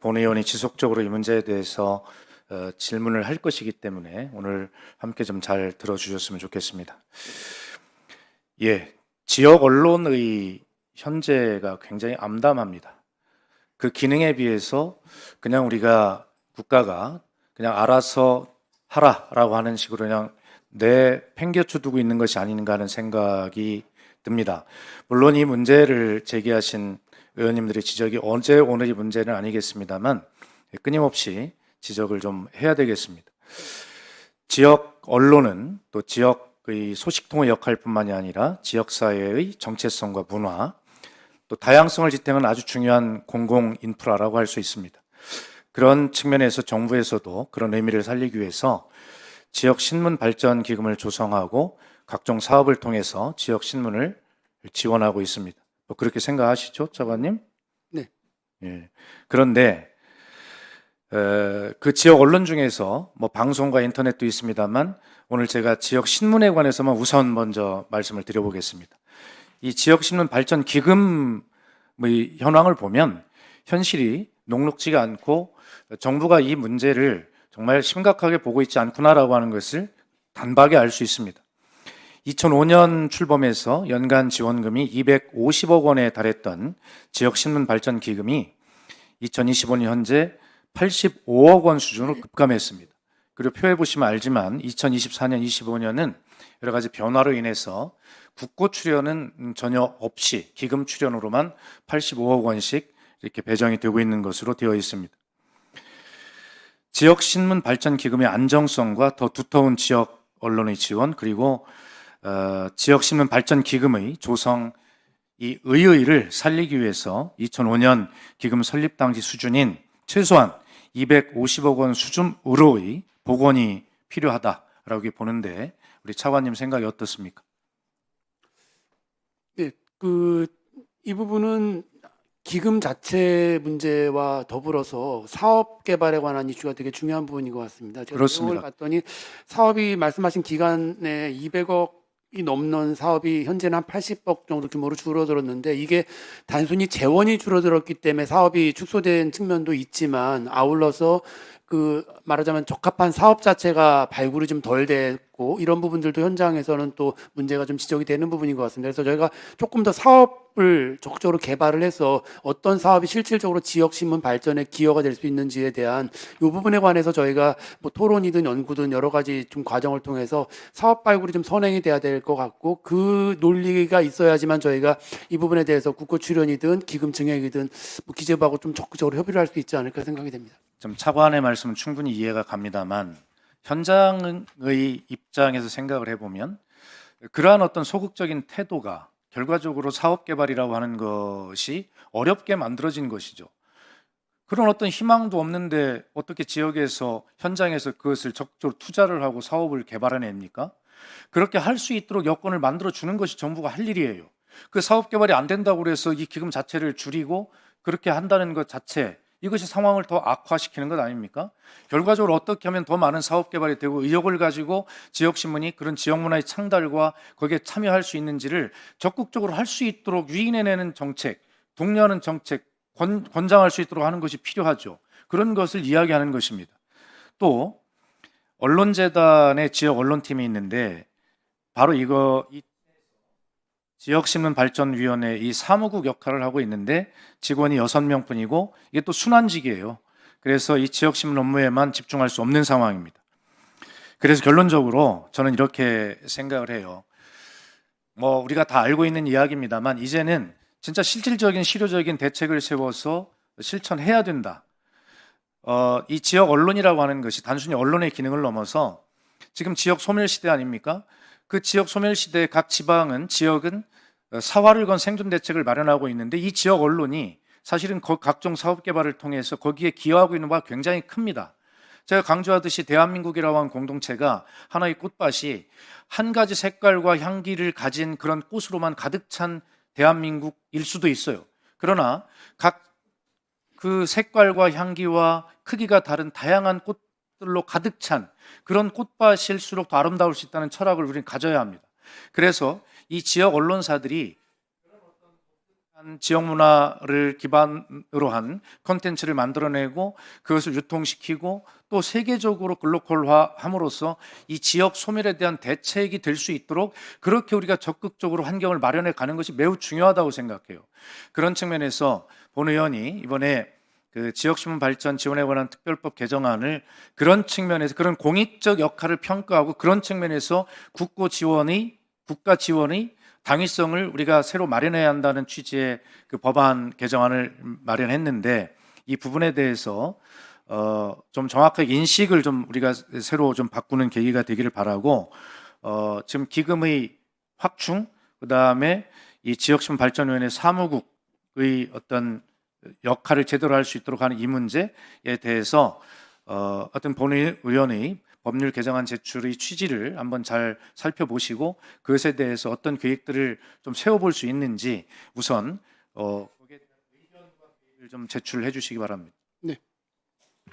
본 의원이 지속적으로 이 문제에 대해서 질문을 할 것이기 때문에 오늘 함께 좀 잘 들어주셨으면 좋겠습니다. 예, 지역 언론의 현재가 굉장히 암담합니다. 그 기능에 비해서 그냥 우리가 국가가 그냥 알아서 하라라고 하는 식으로 그냥 팽개쳐 두고 있는 것이 아닌가 하는 생각이 듭니다. 물론 이 문제를 제기하신 의원님들의 지적이 어제 오늘이 문제는 아니겠습니다만 끊임없이 지적을 좀 해야 되겠습니다. 지역 언론은 또 지역의 소식통의 역할뿐만이 아니라 지역사회의 정체성과 문화, 또 다양성을 지탱하는 아주 중요한 공공 인프라라고 할 수 있습니다. 그런 측면에서 정부에서도 그런 의미를 살리기 위해서 지역 신문 발전 기금을 조성하고 각종 사업을 통해서 지역 신문을 지원하고 있습니다. 뭐 그렇게 생각하시죠, 차관님? 네. 예. 그런데 그 지역 언론 중에서 뭐 방송과 인터넷도 있습니다만 오늘 제가 지역 신문에 관해서만 우선 먼저 말씀을 드려보겠습니다. 이 지역 신문 발전 기금의 현황을 보면 현실이 녹록지가 않고 정부가 이 문제를 정말 심각하게 보고 있지 않구나라고 하는 것을 단박에 알 수 있습니다. 2005년 출범해서 연간 지원금이 250억 원에 달했던 지역신문 발전 기금이 2025년 현재 85억 원 수준으로 급감했습니다. 그리고 표에 보시면 알지만 2024년, 25년은 여러 가지 변화로 인해서 국고 출연은 전혀 없이 기금 출연으로만 85억 원씩 이렇게 배정이 되고 있는 것으로 되어 있습니다. 지역 신문 발전 기금의 안정성과 더 두터운 지역 언론의 지원, 그리고 지역 신문 발전 기금의 조성 이 의의를 살리기 위해서 2005년 기금 설립 당시 수준인 최소한 250억 원 수준으로의 복원이 필요하다라고 보는데 우리 차관님 생각이 어떻습니까? 네, 이 부분은 기금 자체 문제와 더불어서 사업 개발에 관한 이슈가 되게 중요한 부분인 것 같습니다. 제가 그렇습니다. 내용을 봤더니 사업이 말씀하신 기간에 200억이 넘는 사업이 현재는 한 80억 정도 규모로 줄어들었는데 이게 단순히 재원이 줄어들었기 때문에 사업이 축소된 측면도 있지만 아울러서 말하자면 적합한 사업 자체가 발굴이 좀 덜 됐고 이런 부분들도 현장에서는 또 문제가 좀 지적이 되는 부분인 것 같습니다. 그래서 저희가 조금 더 사업을 적극적으로 개발을 해서 어떤 사업이 실질적으로 지역 신문 발전에 기여가 될 수 있는지에 대한 이 부분에 관해서 저희가 뭐 토론이든 연구든 여러 가지 좀 과정을 통해서 사업 발굴이 좀 선행이 돼야 될 것 같고 그 논리가 있어야지만 저희가 이 부분에 대해서 국고 출연이든 기금 증액이든 뭐 기재부하고 좀 적극적으로 협의를 할 수 있지 않을까 생각이 됩니다. 좀 차관의 말씀은 충분히 이해가 갑니다만 현장의 입장에서 생각을 해보면 그러한 어떤 소극적인 태도가 결과적으로 사업 개발이라고 하는 것이 어렵게 만들어진 것이죠. 그런 어떤 희망도 없는데 어떻게 지역에서 현장에서 그것을 적극적으로 투자를 하고 사업을 개발해냅니까? 그렇게 할 수 있도록 여건을 만들어 주는 것이 정부가 할 일이에요. 그 사업 개발이 안 된다고 해서 이 기금 자체를 줄이고 그렇게 한다는 것 자체 이것이 상황을 더 악화시키는 것 아닙니까? 결과적으로 어떻게 하면 더 많은 사업 개발이 되고 의욕을 가지고 지역신문이 그런 지역 문화의 창달과 거기에 참여할 수 있는지를 적극적으로 할 수 있도록 유인해내는 정책, 독려하는 정책, 권장할 수 있도록 하는 것이 필요하죠. 그런 것을 이야기하는 것입니다. 또 언론재단의 지역 언론팀이 있는데 바로 이 지역신문발전위원회 이 사무국 역할을 하고 있는데 직원이 6명뿐이고 이게 또 순환직이에요. 그래서 이 지역신문 업무에만 집중할 수 없는 상황입니다. 그래서 결론적으로 저는 이렇게 생각을 해요. 뭐 우리가 다 알고 있는 이야기입니다만 이제는 진짜 실질적인 실효적인 대책을 세워서 실천해야 된다. 이 지역 언론이라고 하는 것이 단순히 언론의 기능을 넘어서 지금 지역 소멸시대 아닙니까? 그 지역 소멸시대의 각 지역은 사활을 건 생존 대책을 마련하고 있는데 이 지역 언론이 사실은 각종 사업 개발을 통해서 거기에 기여하고 있는 바가 굉장히 큽니다. 제가 강조하듯이 대한민국이라고 하는 공동체가 하나의 꽃밭이 한 가지 색깔과 향기를 가진 그런 꽃으로만 가득 찬 대한민국일 수도 있어요. 그러나 각 그 색깔과 향기와 크기가 다른 다양한 꽃들로 가득 찬 그런 꽃밭일수록 더 아름다울 수 있다는 철학을 우리는 가져야 합니다. 그래서 이 지역 언론사들이 지역 문화를 기반으로 한 콘텐츠를 만들어내고 그것을 유통시키고 또 세계적으로 글로컬화함으로써 이 지역 소멸에 대한 대책이 될 수 있도록 그렇게 우리가 적극적으로 환경을 마련해 가는 것이 매우 중요하다고 생각해요. 그런 측면에서 본 의원이 이번에 그 지역신문 발전 지원에 관한 특별법 개정안을 그런 측면에서 그런 공익적 역할을 평가하고 그런 측면에서 국가 지원의 당위성을 우리가 새로 마련해야 한다는 취지의 그 법안 개정안을 마련했는데 이 부분에 대해서 좀 정확하게 인식을 좀 우리가 새로 좀 바꾸는 계기가 되기를 바라고 지금 기금의 확충 그다음에 이 지역신문 발전위원회 사무국의 어떤 역할을 제대로 할 수 있도록 하는 이 문제에 대해서 어떤 본 의원의 법률 개정안 제출의 취지를 한번 잘 살펴보시고 그것에 대해서 어떤 계획들을 좀 세워볼 수 있는지 우선 거기에 대한 의견과 계획을 좀 제출해 주시기 바랍니다. 네.